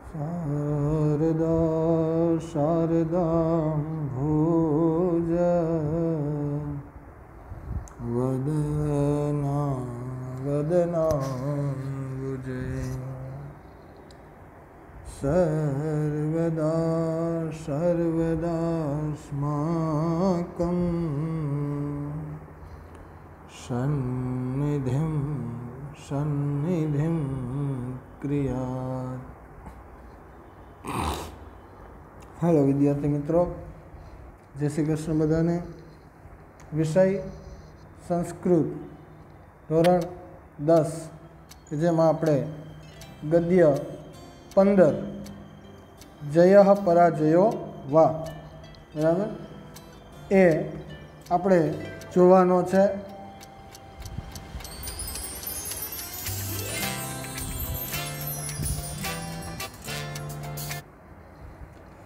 शारदा शारदाम्भोज वदना वदनाम्बुजे सर्वदा सर्वदास्माकं सन्निधिं सन्निधिं क्रियात्। हेलो विद्यार्थी मित्रों, जय श्री कृष्ण बधाने। विषय संस्कृत धोरण 10 કે જેમાં આપણે ગદ્ય 15 જય પરાજયો વા બરાબર એ આપણે જોવાનો છે।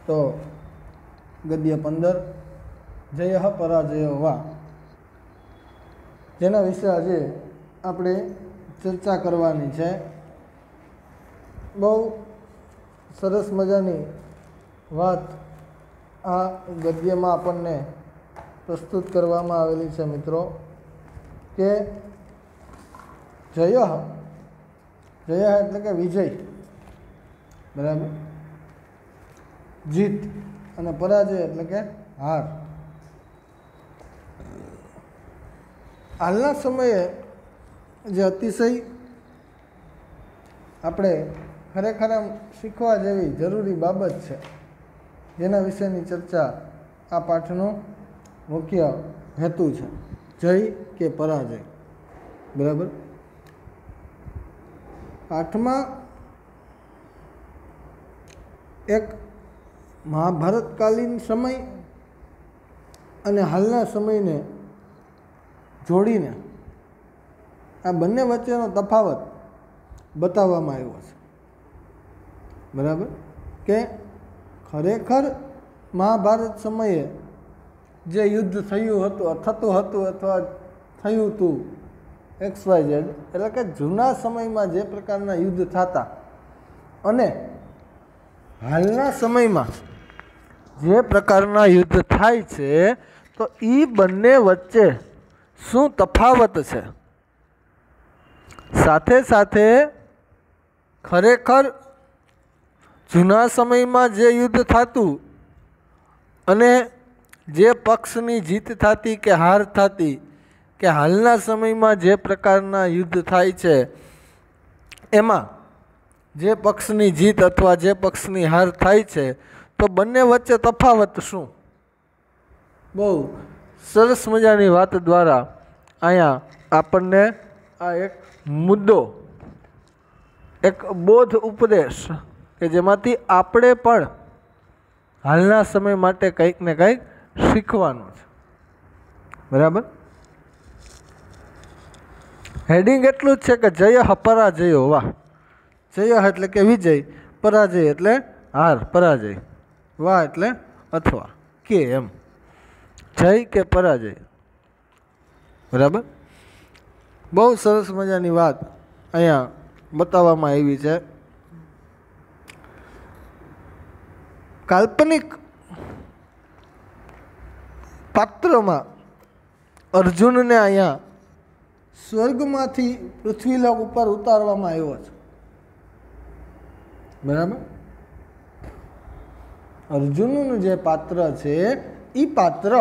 તો ગદ્ય 15 જય પરાજયો વા જેના વિશે આજે આપણે ચર્ચા કરવાની છે। બહુ સરસ મજાની વાત આ ગદ્યમાં આપણને પ્રસ્તુત કરવામાં આવેલી છે મિત્રો, કે જય જય એટલે કે વિજય બરાબર, જીત, અને પરાજય એટલે કે હાર। હાલના સમયે જે અતિશય આપણે ખરેખર શીખવા જેવી જરૂરી બાબત છે, જેના વિશેની ચર્ચા આ પાઠનો મુખ્ય હેતુ છે, જય કે પરાજય બરાબર। પાઠમાં એક મહાભારતકાલીન સમય અને હાલના સમયને જોડીને આ બંને વચ્ચેનો તફાવત બતાવવામાં આવ્યો છે બરાબર, કે ખરેખર મહાભારત સમયે જે યુદ્ધ થતું હતું અથવા થયું હતું XYZ, એટલે કે જૂના સમયમાં જે પ્રકારના યુદ્ધ થતા અને હાલના સમયમાં જે પ્રકારના યુદ્ધ થાય છે, તો એ બંને વચ્ચે શું તફાવત છે। સાથે સાથે ખરેખર જૂના સમયમાં જે યુદ્ધ થતું અને જે પક્ષની જીત થતી કે હાર થતી, કે હાલના સમયમાં જે પ્રકારના યુદ્ધ થાય છે એમાં જે પક્ષની જીત અથવા જે પક્ષની હાર થાય છે, તો બંને વચ્ચે તફાવત શું? બહુ સરસ મજાની વાત દ્વારા અહીંયા આપણને આ એક મુદ્દો, એક બોધ ઉપદેશ કે જેમાંથી આપણે પણ હાલના સમય માટે કંઈક ને કંઈક શીખવાનું છે બરાબર। હેડિંગ એટલું જ છે કે જય પરાજયો વાહ। જય એટલે કે વિજય, પરાજય એટલે હાર, પરાજય, વાહ એટલે અથવા કે, એમ જય કે પરાજય બરાબર। બહુ સરસ મજાની વાત અહીંયા બતાવવામાં આવી છે। કાલ્પનિક પાત્રમાં અર્જુનને અહીંયા સ્વર્ગમાંથી પૃથ્વીલોક ઉપર ઉતારવામાં આવ્યો છે બરાબર। અર્જુનનું જે પાત્ર છે એ પાત્ર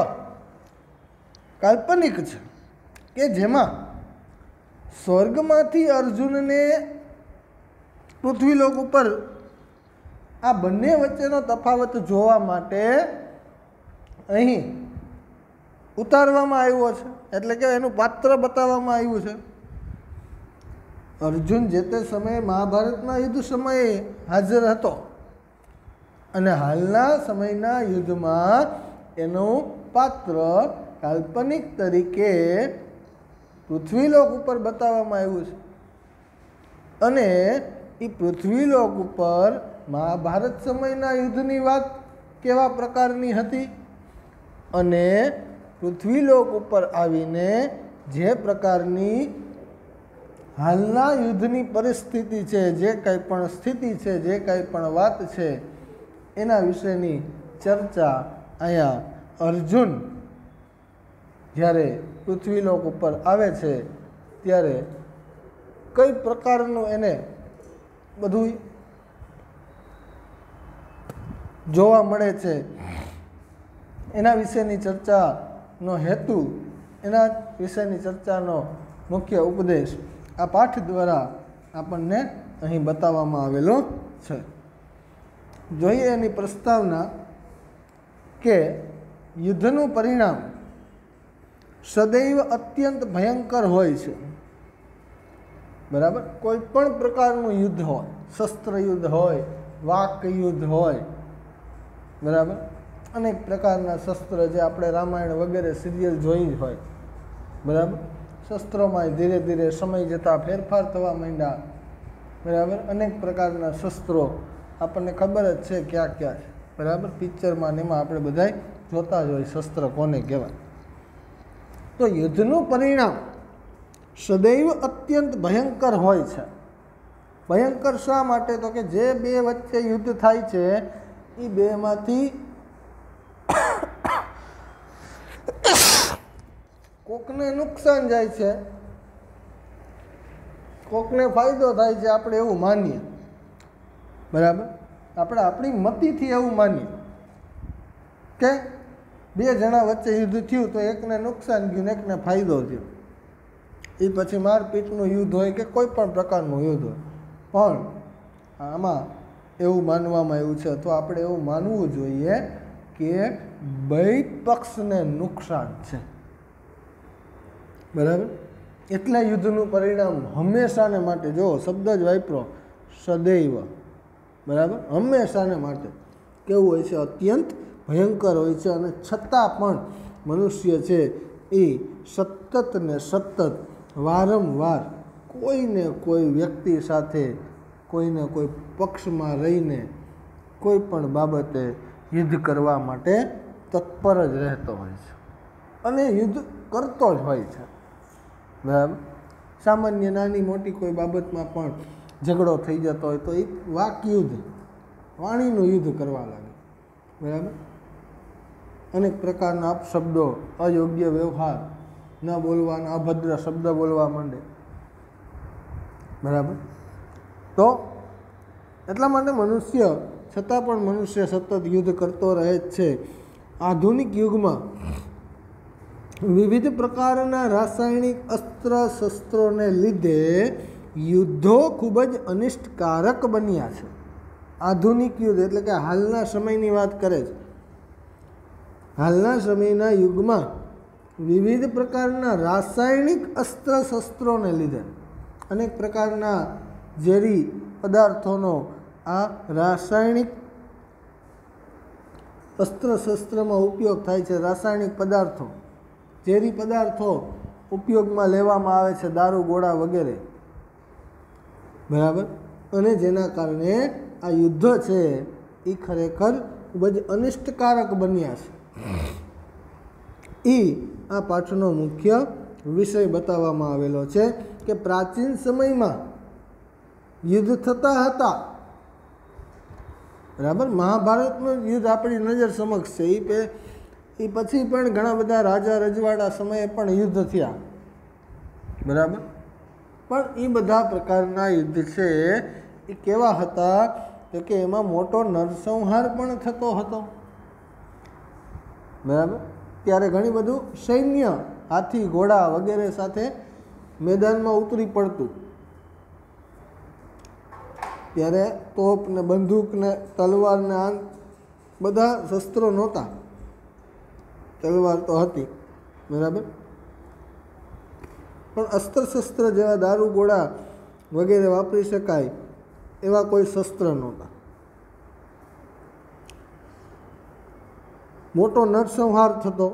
કાલ્પનિક છે, કે જેમાં સ્વર્ગમાંથી અર્જુનને પૃથ્વીલોક ઉપર આ બંને વચ્ચેનો તફાવત જોવા માટે અહીં ઉતારવામાં આવ્યો છે, એટલે કે એનું પાત્ર બતાવવામાં આવ્યું છે। અર્જુન જે તે સમયે મહાભારતના યુદ્ધ સમયે હાજર હતો અને હાલના સમયના યુદ્ધમાં એનું પાત્ર કાલ્પનિક તરીકે પૃથ્વીલોક ઉપર બતાવવામાં આવ્યું છે, અને એ પૃથ્વીલોક ઉપર મહાભારત સમયના યુદ્ધની વાત કેવા પ્રકારની હતી અને પૃથ્વીલોક ઉપર આવીને જે પ્રકારની હાલના યુદ્ધની પરિસ્થિતિ છે, જે કંઈ પણ સ્થિતિ છે, જે કંઈ પણ વાત છે એના વિશેની ચર્ચા અહીંયા અર્જુન જ્યારે પૃથ્વીલોક ઉપર આવે છે ત્યારે કઈ પ્રકારનું એને બધું જોવા મળે છે એના વિશેની ચર્ચાનો હેતુ, એના વિશેની ચર્ચાનો મુખ્ય ઉપદેશ આ પાઠ દ્વારા આપણને અહીં બતાવવામાં આવેલો છે. જોઈએ એની પ્રસ્તાવના કે યુદ્ધનું પરિણામ સદૈવ અત્યંત ભયંકર હોય છે. બરાબર, કોઈ પણ પ્રકારનું યુદ્ધ હોય, શસ્ત્ર યુદ્ધ હોય, વાક યુદ્ધ હોય, બરાબર, અનેક પ્રકારના શસ્ત્ર જે આપણે રામાયણ વગેરે સિરિયલ જોઈ જ હોય, બરાબર. શસ્ત્રોમાં ધીરે ધીરે સમય જતાં ફેરફાર થવા માંડ્યા, બરાબર. અનેક પ્રકારના શસ્ત્રો આપણને ખબર જ છે ક્યાં ક્યાં છે, બરાબર. પિક્ચરમાં ને એમાં આપણે બધાય જોતા જ હોય શસ્ત્ર કોને કહેવાય. તો યુદ્ધનું પરિણામ સદૈવ અત્યંત ભયંકર હોય છે. ભયંકર શા માટે? તો કે જે બે વચ્ચે યુદ્ધ થાય છે એ બેમાંથી કોકને નુકસાન જાય છે, કોકને ફાયદો થાય છે, આપણે એવું માનીએ, બરાબર. આપણે આપણી મતિથી એવું માનીએ કે બે જણા વચ્ચે યુદ્ધ થયું તો એકને નુકસાન ગયું ને એકને ફાયદો થયો. એ પછી મારપીટનું યુદ્ધ હોય કે કોઈ પણ પ્રકારનું યુદ્ધ હોય, પણ આમાં એવું માનવામાં આવ્યું છે અથવા આપણે એવું માનવું જોઈએ કે બે પક્ષને નુકસાન છે, બરાબર. એટલે યુદ્ધનું પરિણામ હંમેશાને માટે, જો શબ્દ જ વાપરો, સદૈવ, બરાબર, હંમેશાને માટે કેવું હોય છે? અત્યંત ભયંકર હોય છે. અને છતાં પણ મનુષ્ય છે એ સતત ને સતત વારંવાર કોઈને કોઈ વ્યક્તિ સાથે, કોઈને કોઈ પક્ષમાં રહીને કોઈ પણ બાબતે યુદ્ધ કરવા માટે તત્પર જ રહેતો હોય છે અને યુદ્ધ કરતો જ હોય છે, બરાબર. સામાન્ય નાની મોટી કોઈ બાબતમાં પણ ઝઘડો થઈ જતો હોય તો એ વાક યુદ્ધ, વાણીનું યુદ્ધ કરવા લાગે, બરાબર. અનેક પ્રકારના અપશબ્દો, અયોગ્ય વ્યવહાર, ન બોલવાના અભદ્ર શબ્દ બોલવા માંડે, બરાબર. તો એટલા માટે મનુષ્ય, છતાં પણ મનુષ્ય સતત યુદ્ધ કરતો રહે જ છે. આધુનિક યુગમાં વિવિધ પ્રકારના રાસાયણિક અસ્ત્ર શસ્ત્રોને લીધે યુદ્ધો ખૂબ જ અનિષ્ટકારક બન્યા છે. આધુનિક યુદ્ધ એટલે કે હાલના સમયની વાત કરે છે. હાલના સમયના યુગમાં વિવિધ પ્રકારના રાસાયણિક અસ્ત્ર શસ્ત્રોને લીધે, અનેક પ્રકારના ઝેરી પદાર્થોનો આ રાસાયણિક અસ્ત્ર શસ્ત્રમાં ઉપયોગ થાય છે. રાસાયણિક પદાર્થો, ઝેરી પદાર્થો ઉપયોગમાં લેવામાં આવે છે, દારૂ ગોળા વગેરે, બરાબર. અને જેના કારણે આ યુદ્ધ છે એ ખરેખર ખૂબ જ અનિષ્ટકારક બન્યા છે. એ આ પાઠનો મુખ્ય વિષય બતાવવામાં આવેલો છે કે પ્રાચીન સમયમાં યુદ્ધ થતા હતા, બરાબર. મહાભારતનું યુદ્ધ આપણી નજર સમક્ષ છે. એ પછી પણ ઘણા બધા રાજા રજવાડા સમયે પણ યુદ્ધ થયા, બરાબર. પણ એ બધા પ્રકારના યુદ્ધ છે એ કેવા હતા? તો કે એમાં મોટો નરસંહાર પણ થતો હતો, બરાબર. ત્યારે ઘણી બધું સૈન્ય, હાથી ઘોડા વગેરે સાથે મેદાનમાં ઉતરી પડતું. ત્યારે તોપ ને બંદૂક ને તલવાર ને આ બધા શસ્ત્રો નહોતા. તલવાર તો હતી, બરાબર, પણ અસ્ત્ર શસ્ત્ર જેવા દારૂ ગોળા વગેરે વાપરી શકાય એવા કોઈ શસ્ત્ર નહોતા. મોટો નરસંહાર થતો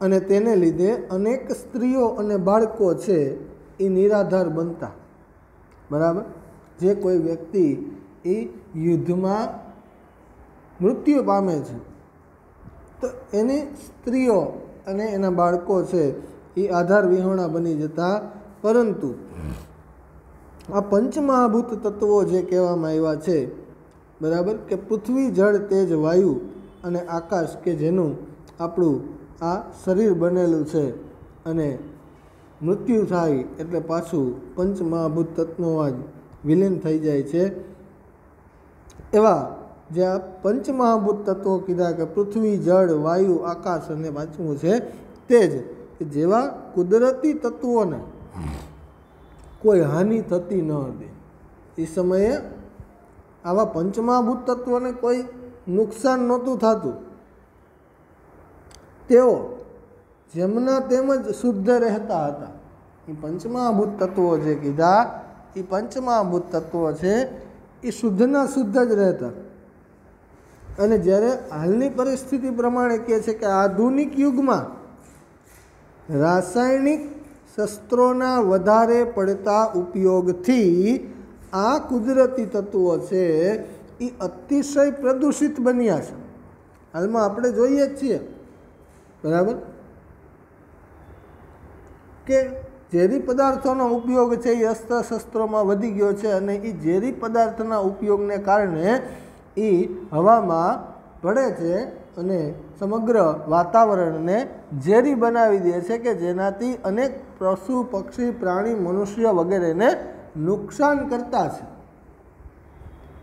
અને તેને લીધે અનેક સ્ત્રીઓ અને બાળકો છે એ નિરાધાર બનતા, બરાબર. જે કોઈ વ્યક્તિ એ યુદ્ધમાં મૃત્યુ પામે છે તો એની સ્ત્રીઓ અને એના બાળકો છે એ આધાર વિહોણા બની જતા. પરંતુ આ પંચમહાભૂત તત્વો જે કહેવામાં આવ્યા છે, બરાબર, કે પૃથ્વી, જળ, તેજ, વાયુ અને આકાશ, કે જેનું આપણું આ શરીર બનેલું છે, અને મૃત્યુ થાય એટલે પાછું પંચમહાભૂત તત્વોમાં જ વિલીન થઈ જાય છે. એવા જે આ પંચમહાભૂત તત્વો કીધા કે પૃથ્વી, જળ, વાયુ, આકાશ અને પાંચમું છે તેજ, કે જેવા કુદરતી તત્વોને કોઈ હાનિ થતી ન હતી. એ સમયે આવા પંચમહાભૂત તત્વોને કોઈ નુકસાન નહોતું થતું. તેઓ જેમના તેમજ શુદ્ધ રહેતા હતા. એ પંચમહાભૂત તત્વો જે કીધા, એ પંચમહાભૂત તત્વો છે એ શુદ્ધના શુદ્ધ જ રહેતા. અને જ્યારે હાલની પરિસ્થિતિ પ્રમાણે કહે છે કે આધુનિક યુગમાં રાસાયણિક શસ્ત્રોના વધારે પડતા ઉપયોગથી આ કુદરતી તત્વો છે એ અતિશય પ્રદૂષિત બન્યા છે. હાલમાં આપણે જોઈએ જ છીએ, બરાબર, કે ઝેરી પદાર્થોનો ઉપયોગ છે એ અસ્ત્ર શસ્ત્રોમાં વધી ગયો છે, અને એ ઝેરી પદાર્થના ઉપયોગને કારણે એ હવામાં ભળે છે અને સમગ્ર વાતાવરણને ઝેરી બનાવી દે છે, કે જેનાથી અનેક પશુ, પક્ષી, પ્રાણી, મનુષ્ય વગેરેને નુકસાન કરતા છે.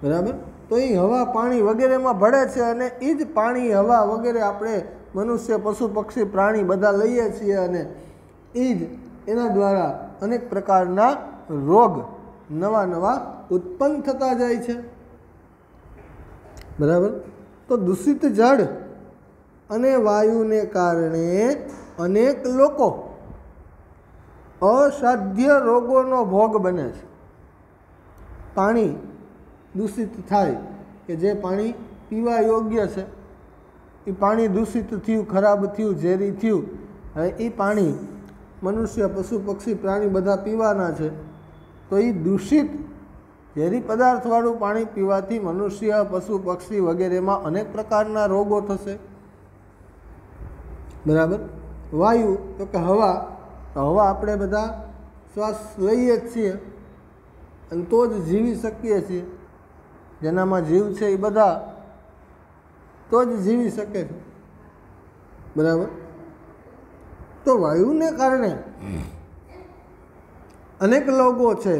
બરાબર, તો એ હવા, પાણી વગેરેમાં ભળે છે, અને એ જ પાણી, હવા વગેરે આપણે મનુષ્ય, પશુ, પક્ષી, પ્રાણી બધા લઈએ છીએ, અને એ જ એના દ્વારા અનેક પ્રકારના રોગ નવા નવા ઉત્પન્ન થતા જાય છે. બરાબર, તો દૂષિત જળ અને વાયુને કારણે અનેક લોકો અસાધ્ય રોગોનો ભોગ બને છે. પાણી દૂષિત થાય, કે જે પાણી પીવા યોગ્ય છે, એ પાણી દૂષિત થયું, ખરાબ થયું, ઝેરી થયું. હવે એ પાણી મનુષ્ય, પશુ, પક્ષી, પ્રાણી બધા પીવાના છે, તો એ દૂષિત ઝેરી પદાર્થવાળું પાણી પીવાથી મનુષ્ય, પશુ, પક્ષી વગેરેમાં અનેક પ્રકારના રોગો થશે. બરાબર, વાયુ તો કે હવા, તો હવા આપણે બધા શ્વાસ લઈએ જ છીએ, અને તો જ જીવી શકીએ છીએ. જેનામાં જીવ છે એ બધા તો જ જીવી શકે છે. બરાબર, તો વાયુને કારણે અનેક રોગો છે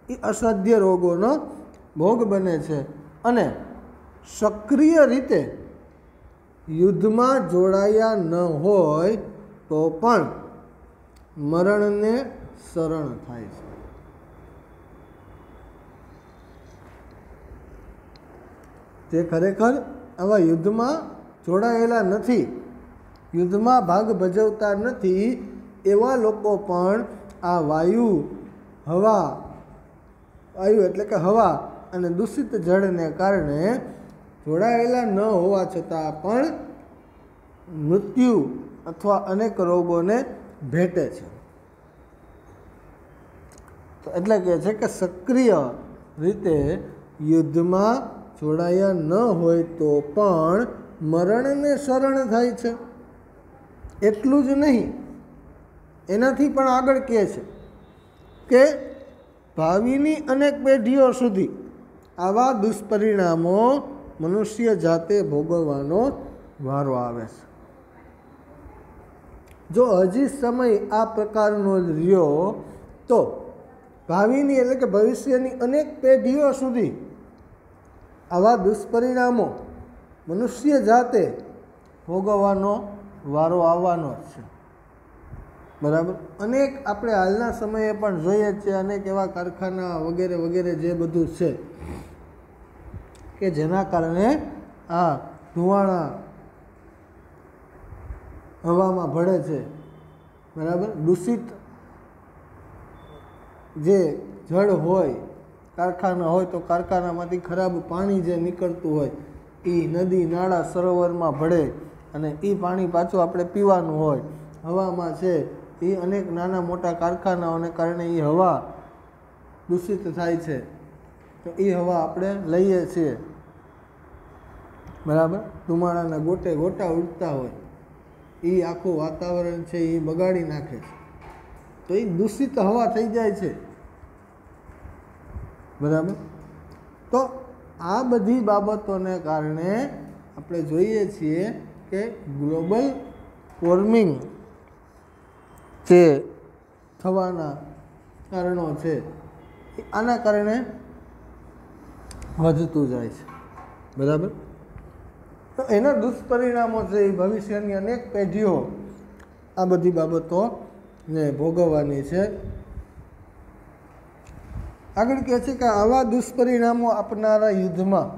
એ અસાધ્ય રોગોનો ભોગ બને છે, અને સક્રિય રીતે યુદ્ધમાં જોડાયા ન હોય તો પણ મરણને શરણ થાય છે. જે ખરેખર આવા યુદ્ધમાં જોડાયેલા નથી, યુદ્ધમાં ભાગ ભજવતા નથી, એવા લોકો પણ આ વાયુ એટલે કે હવા અને દૂષિત જળને કારણે જોડાયેલા ન હોવા છતાં પણ મૃત્યુ અથવા અનેક રોગોને ભેટે છે. તો એટલે કહે છે કે સક્રિય રીતે યુદ્ધમાં જોડાયા ન હોય તો પણ મરણને શરણ થાય છે. એટલું જ નહીં, એનાથી પણ આગળ કહે છે કે ભાવિની અનેક પેઢીઓ સુધી આવા દુષ્પરિણામો મનુષ્ય જાતે ભોગવવાનો વારો આવે છે. જો હજી સમય આ પ્રકારનો જ રહ્યો તો ભાવિની એટલે કે ભવિષ્યની અનેક પેઢીઓ સુધી આવા દુષ્પરિણામો મનુષ્ય જાતે ભોગવવાનો વારો આવવાનો જ છે. બરાબર, અનેક આપણે હાલના સમયે પણ જોઈએ છીએ, અનેક એવા કારખાના વગેરે વગેરે જે બધું છે કે જેના કારણે આ ધુવાણા હવામાં ભળે છે. બરાબર, દૂષિત જે જળ હોય, કારખાના હોય તો કારખાનામાંથી ખરાબ પાણી જે નીકળતું હોય એ નદી, નાળા, સરોવરમાં ભળે, અને એ પાણી પાછું આપણે પીવાનું હોય. હવામાં છે એ અનેક નાના મોટા કારખાનાઓને કારણે એ હવા દૂષિત થાય છે, તો એ હવા આપણે લઈએ છીએ. બરાબર, ધુમાડાના ગોટે ગોટા ઉડતા હોય, એ આખું વાતાવરણ છે એ બગાડી નાખે છે, તો એ દૂષિત હવા થઈ જાય છે. બરાબર. તો આ બધી બાબતોને કારણે આપણે જોઈએ છીએ કે ગ્લોબલ વોર્મિંગ જે થવાના કારણો છે એ આના કારણે વધતું જાય છે. બરાબર. તો એના દુષ્પરિણામો છે એ ભવિષ્યની અનેક પેઢીઓ આ બધી બાબતોને ભોગવવાની છે. આગળ કહે છે કે આવા દુષ્પરિણામો આપનારા યુદ્ધમાં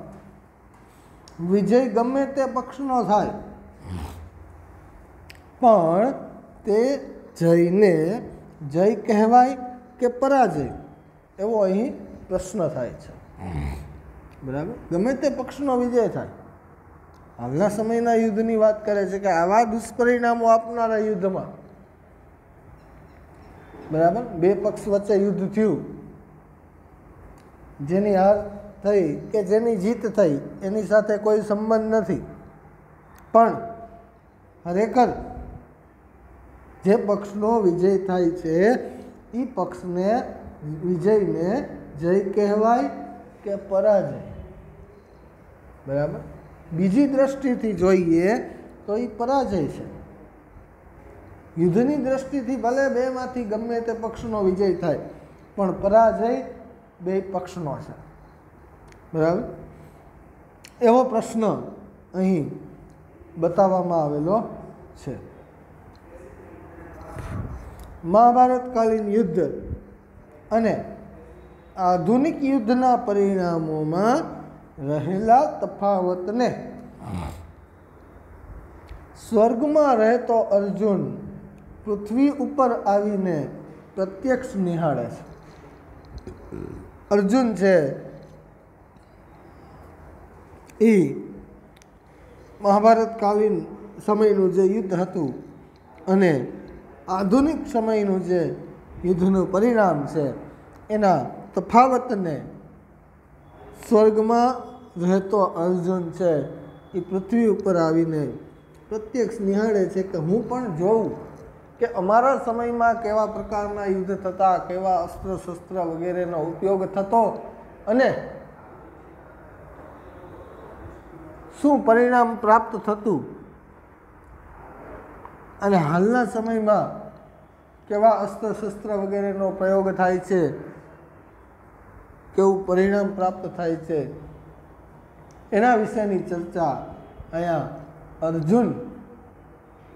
વિજય ગમે તે પક્ષનો થાય, પણ તે જયને જય કહેવાય કે પરાજય, એવો અહીં પ્રશ્ન થાય છે. બરાબર. ગમે તે પક્ષનો વિજય થાય. હાલના સમયના યુદ્ધની વાત કરે છે કે આવા દુષ્પરિણામો આપનારા યુદ્ધમાં, બરાબર, બે પક્ષ વચ્ચે યુદ્ધ થયું, જેની હાર થઈ કે જેની જીત થઈ એની સાથે કોઈ સંબંધ નથી, પણ ખરેખર જે પક્ષનો વિજય થાય છે એ પક્ષને વિજયને જય કહેવાય કે પરાજય. બરાબર. બીજી દ્રષ્ટિથી જોઈએ તો એ પરાજય છે. યુદ્ધની દ્રષ્ટિથી ભલે બેમાંથી ગમે તે પક્ષનો વિજય થાય, પણ પરાજય બે પક્ષનો છે. બરાબર. એવો પ્રશ્ન અહીં બતાવવામાં આવેલો છે. મહાભારતકાલીન યુદ્ધ અને આધુનિક યુદ્ધના પરિણામોમાં રહેલા તફાવતને સ્વર્ગમાં રહેતો અર્જુન પૃથ્વી ઉપર આવીને પ્રત્યક્ષ નિહાળે છે. અર્જુન છે એ મહાભારતકાલીન સમયનું જે યુદ્ધ હતું અને આધુનિક સમયનું જે યુદ્ધનું પરિણામ છે એના તફાવતને સ્વર્ગમાં રહેતો અર્જુન છે એ પૃથ્વી ઉપર આવીને પ્રત્યક્ષ નિહાળે છે કે હું પણ જોઉં કે અમારા સમયમાં કેવા પ્રકારના યુદ્ધ થતા, કેવા અસ્ત્ર શસ્ત્ર વગેરેનો ઉપયોગ થતો અને શું પરિણામ પ્રાપ્ત થતું, અને હાલના સમયમાં કેવા અસ્ત્ર શસ્ત્ર વગેરેનો પ્રયોગ થાય છે, કેવું પરિણામ પ્રાપ્ત થાય છે, એના વિશેની ચર્ચા અહીંયા અર્જુન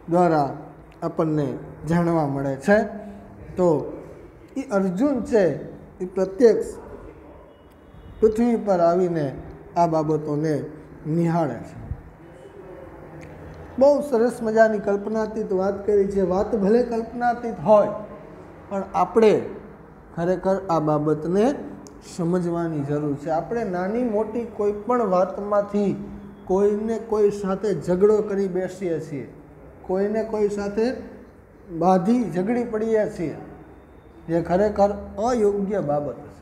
દ્વારા આપણને જાણવા મળે છે. તો એ અર્જુન છે એ પ્રત્યક્ષ પૃથ્વી પર આવીને આ બાબતોને નિહાળે છે. બહુ સરસ મજાની કલ્પનાતીત વાત કરી છે. વાત ભલે કલ્પનાતીત હોય, પણ આપણે ખરેખર આ બાબતને સમજવાની જરૂર છે. આપણે નાની મોટી કોઈ પણ વાતમાંથી કોઈને કોઈ સાથે ઝઘડો કરી બેસીએ છીએ, કોઈને કોઈ સાથે બાધી ઝઘડી પડીએ છીએ, જે ખરેખર અયોગ્ય બાબત છે.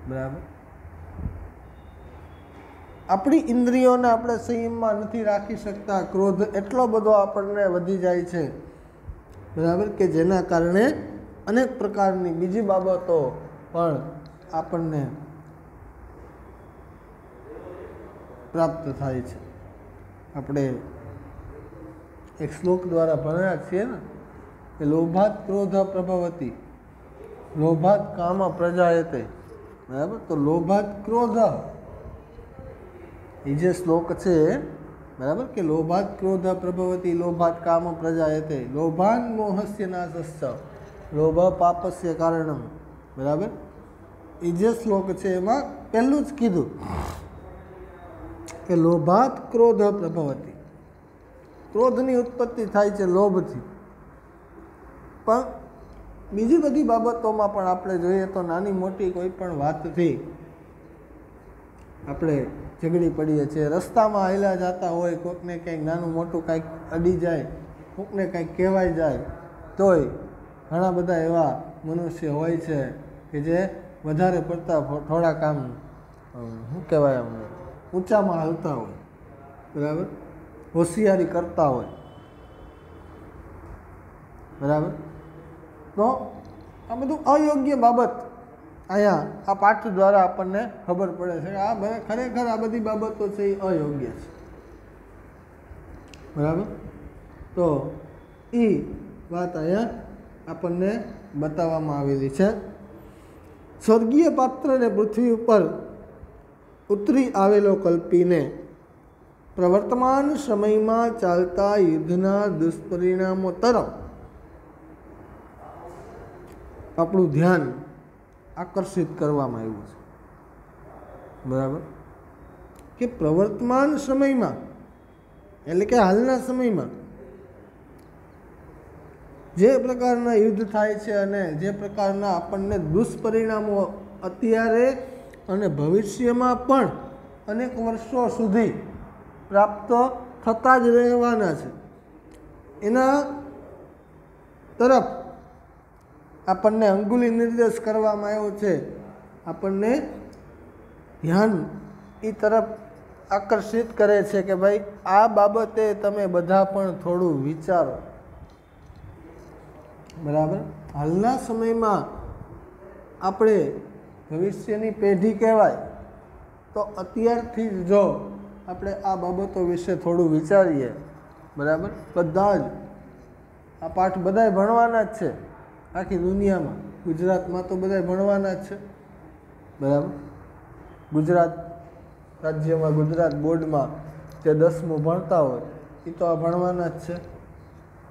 બરાબર. આપણી ઇન્દ્રિયોને આપણે સંયમમાં નથી રાખી શકતા. ક્રોધ એટલો બધો આપણને વધી જાય છે, બરાબર, કે જેના કારણે અનેક પ્રકારની બીજી બાબતો પણ આપણને પ્રાપ્ત થાય છે. આપણે એક શ્લોક દ્વારા ભણ્યા છીએ ને કે લોભાત ક્રોધ પ્રભવતી, લોભાત કામ પ્રજાયતે. બરાબર. તો લોભાત ક્રોધ એ જે શ્લોક છે, બરાબર, કે લોભાત ક્રોધ પ્રભવતી, લોભાત કામ પ્રજાયતે, લોભાન મોહસ્ય નાશસ્ચ, લોભ પાપસ્ય કારણમ. બરાબર. એ જે શ્લોક છે એમાં પહેલું જ કીધું કે લોભાત ક્રોધ પ્રભવતી, ક્રોધની ઉત્પત્તિ થાય છે લોભથી. પણ બીજી બધી બાબતોમાં પણ આપણે જોઈએ તો નાની મોટી કોઈ પણ વાતથી આપણે ઝઘડી પડીએ છીએ. રસ્તામાં હાલ્યા જતા હોય, કોઈકને કંઈક નાનું મોટું કાંઈક અડી જાય, કોઈકને કંઈક કહેવાય જાય, તોય ઘણા બધા એવા મનુષ્ય હોય છે કે જે વધારે પડતા થોડાક આમ શું કહેવાય, આમ ઊંચામાં હાલતા હોય, બરાબર, હોશિયારી કરતા હોય. બરાબર. તો આ બધું અયોગ્ય બાબત અહીંયા આ પાઠ દ્વારા આપણને ખબર પડે છે કે આ ભાઈ ખરેખર આ બધી બાબતો છે એ અયોગ્ય છે, બરાબર. તો એ વાત અહીંયા આપણને બતાવવામાં આવેલી છે. સ્વર્ગીય પાત્રને પૃથ્વી ઉપર ઉતરી આવેલો કલ્પીને પ્રવર્તમાન સમયમાં ચાલતા યુદ્ધના દુષ્પરિણામો તરફ આપણું ધ્યાન આકર્ષિત કરવામાં આવ્યું છે, બરાબર. કે પ્રવર્તમાન સમયમાં એટલે કે હાલના સમયમાં જે પ્રકારના યુદ્ધ થાય છે અને જે પ્રકારના આપણને દુષ્પરિણામો અત્યારે અને ભવિષ્યમાં પણ અનેક વર્ષો સુધી પ્રાપ્ત થતા જ રહેવાના છે, એના તરફ આપણને અંગુલી નિર્દેશ કરવામાં આવ્યો છે. આપણને ધ્યાન એ તરફ આકર્ષિત કરે છે કે ભાઈ આ બાબતે તમે બધા પણ થોડું વિચારો, બરાબર. હાલના સમયમાં આપણે ભવિષ્યની પેઢી કહેવાય તો અત્યારથી જ જો આપણે આ બાબતો વિશે થોડું વિચારીએ, બરાબર. બધા જ આ પાઠ બધાય ભણવાના જ છે આખી દુનિયામાં, ગુજરાતમાં તો બધાય ભણવાના જ છે, બરાબર. ગુજરાત રાજ્યમાં ગુજરાત બોર્ડમાં જે 10મું ભણતા હોય એ તો આ ભણવાના જ છે,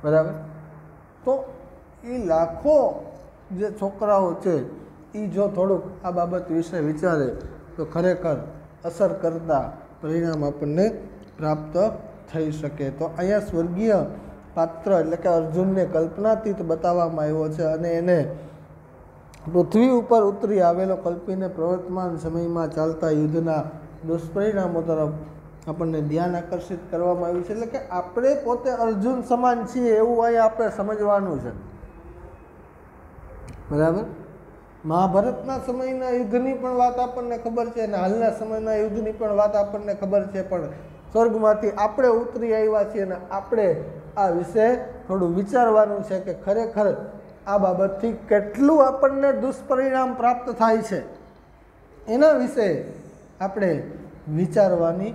બરાબર. તો એ લાખો જે છોકરાઓ છે એ જો થોડુંક આ બાબત વિશે વિચારે તો ખરેખર અસર કરતા પરિણામ આપણને પ્રાપ્ત થઈ શકે. તો અહીંયા સ્વર્ગીય પાત્ર એટલે કે અર્જુનને કલ્પનાતીત બતાવવામાં આવ્યો છે અને એને પૃથ્વી ઉપર ઉતરી આવેલો કલ્પીને પ્રવર્તમાન સમયમાં ચાલતા યુદ્ધના દુષ્પરિણામો તરફ આપણને ધ્યાન આકર્ષિત કરવામાં આવ્યું છે. એટલે કે આપણે પોતે અર્જુન સમાન છીએ એવું અહીંયા આપણે સમજવાનું છે, બરાબર. મહાભારતના સમયના યુદ્ધની પણ વાત આપણને ખબર છે અને હાલના સમયના યુદ્ધની પણ વાત આપણને ખબર છે, પણ સ્વર્ગમાંથી આપણે ઉતરી આવ્યા છીએ અને આપણે આ વિશે થોડું વિચારવાનું છે કે ખરેખર આ બાબતથી કેટલું આપણને દુષ્પરિણામ પ્રાપ્ત થાય છે એના વિશે આપણે વિચારવાની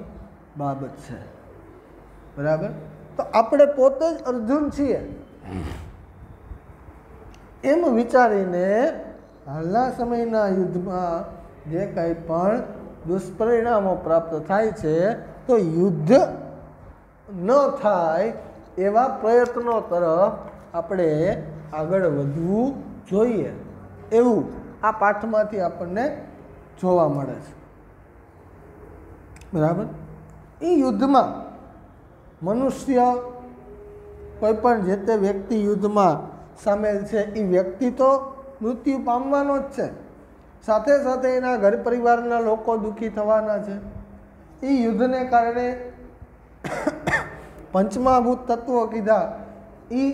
બાબત છે, બરાબર. તો આપણે પોતે જ અર્જુન છીએ એમ વિચારીને હાલના સમયના યુદ્ધમાં જે કંઈ પણ દુષ્પરિણામો પ્રાપ્ત થાય છે તો યુદ્ધ ન થાય એવા પ્રયત્નો તરફ આપણે આગળ વધવું જોઈએ એવું આ પાઠમાંથી આપણને જોવા મળે છે, બરાબર. એ યુદ્ધમાં મનુષ્ય કોઈ પણ જે તે વ્યક્તિ યુદ્ધમાં સામેલ છે એ વ્યક્તિ તો મૃત્યુ પામવાનો જ છે, સાથે સાથે એના ઘર પરિવારના લોકો દુઃખી થવાના છે. એ યુદ્ધને કારણે પંચમહાભૂત તત્વો કીધા એ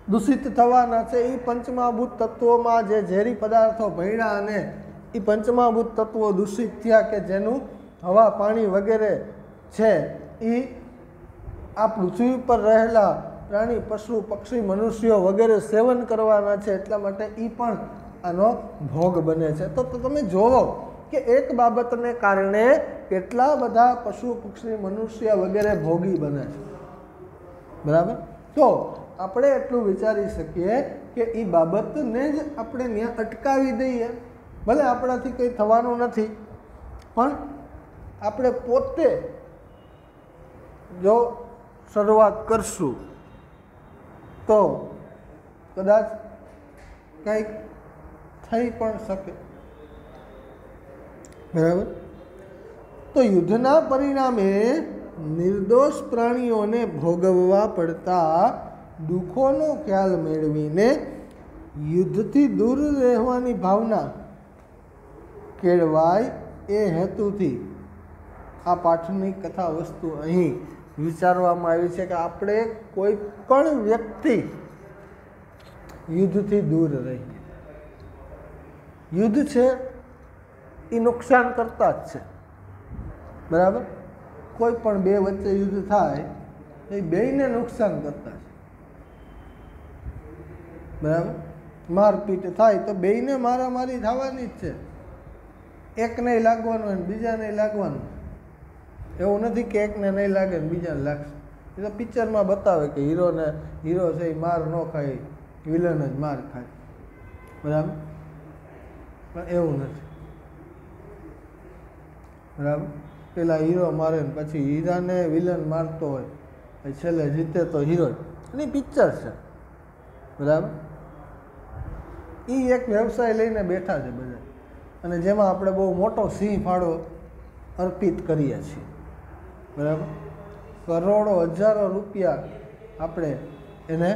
દૂષિત થવાના છે. એ પંચમહાભૂત તત્વોમાં જે ઝેરી પદાર્થો ભળ્યા અને એ પંચમહાભૂત તત્વો દૂષિત થયા કે જેનું હવા પાણી વગેરે છે એ આ પૃથ્વી પર રહેલા પ્રાણી પશુ પક્ષી મનુષ્યો વગેરે સેવન કરવાના છે, એટલા માટે એ પણ આનો ભોગ બને છે. તો તમે જોવો કે એક બાબતને કારણે કેટલા બધા પશુ પક્ષી મનુષ્ય વગેરે ભોગી બને છે, બરાબર. તો આપણે એટલું વિચારી શકીએ કે એ બાબતને જ આપણે ત્યાં અટકાવી દઈએ, ભલે આપણાથી કંઈ થવાનું નથી પણ આપણે પોતે જો શરૂઆત કરશું તો કદાચ કંઈક થઈ પણ શકે, બરાબર. તો યુદ્ધના પરિણામે નિર્દોષ પ્રાણીઓને ભોગવવા પડતા દુઃખોનો ખ્યાલ મેળવીને યુદ્ધથી દૂર રહેવાની ભાવના કેળવાય એ હેતુથી આ પાઠની કથા વસ્તુ અહીં વિચારવામાં આવી છે કે આપણે કોઈ પણ વ્યક્તિ યુદ્ધથી દૂર રહીએ. યુદ્ધ છે એ નુકસાન કરતા જ છે, બરાબર. કોઈ પણ બે વચ્ચે યુદ્ધ થાય એ બેયને નુકસાન કરતા છે, બરાબર. મારપીટ થાય તો બેયને મારામારી થવાની જ છે. એકને લાગવાનું અને બીજાને લાગવાનું. એવું નથી કે એકને નહીં લાગે ને બીજાને લાગશે. એ તો પિક્ચરમાં બતાવે કે હીરો છે એ માર ન ખાય, વિલન જ માર ખાય, બરાબર. પણ એવું નથી, બરાબર. પેલા હીરો મારે ને પછી હીરાને વિલન મારતો હોય, પછી છેલ્લે જીતે તો હીરો જ. એની પિક્ચર છે, બરાબર. એ એક વ્યવસાય લઈને બેઠા છે બધા, અને જેમાં આપણે બહુ મોટો સિંહ ફાળો અર્પિત કરીએ છીએ, બરાબર. કરોડો હજારો રૂપિયા આપણે એને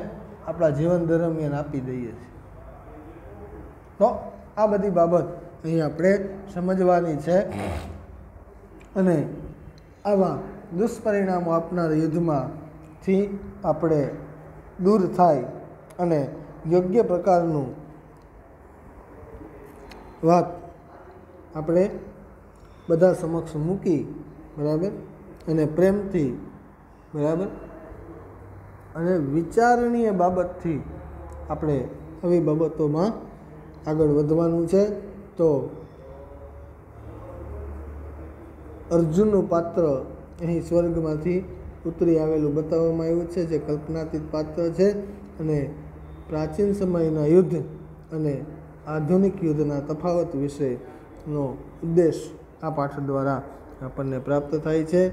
આપણા જીવન દરમિયાન આપી દઈએ છીએ. તો આ બધી બાબત અહીં આપણે સમજવાની છે. અને આવા દુષ્પરિણામો આપનાર યુદ્ધમાંથી આપણે દૂર થાય અને યોગ્ય પ્રકારનું વાત આપણે બધા સમક્ષ મૂકી, બરાબર, અને પ્રેમથી, બરાબર, અને વિચારણીય બાબતથી આપણે આવી બાબતોમાં આગળ વધવાનું છે. તો અર્જુનનું પાત્ર અહીં સ્વર્ગમાંથી ઉતરી આવેલું બતાવવામાં આવ્યું છે, જે કલ્પનાતીત પાત્ર છે. અને પ્રાચીન સમયના યુદ્ધ અને આધુનિક યુદ્ધના તફાવત વિશેનો ઉદ્દેશ આ પાઠ દ્વારા આપણને પ્રાપ્ત થાય છે.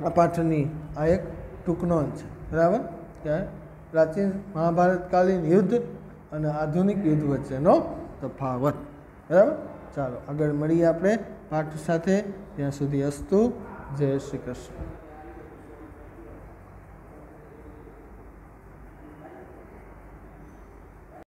આ પાઠની આ એક ટૂંક નોંધ છે, બરાબર, કે પ્રાચીન મહાભારતકાલીન યુદ્ધ અને આધુનિક યુદ્ધ વચ્ચેનો તફાવત, બરાબર. ચાલો આગળ મળીએ આપણે પાઠ સાથે. ત્યાં સુધી અસ્તુ. જય શ્રી કૃષ્ણ.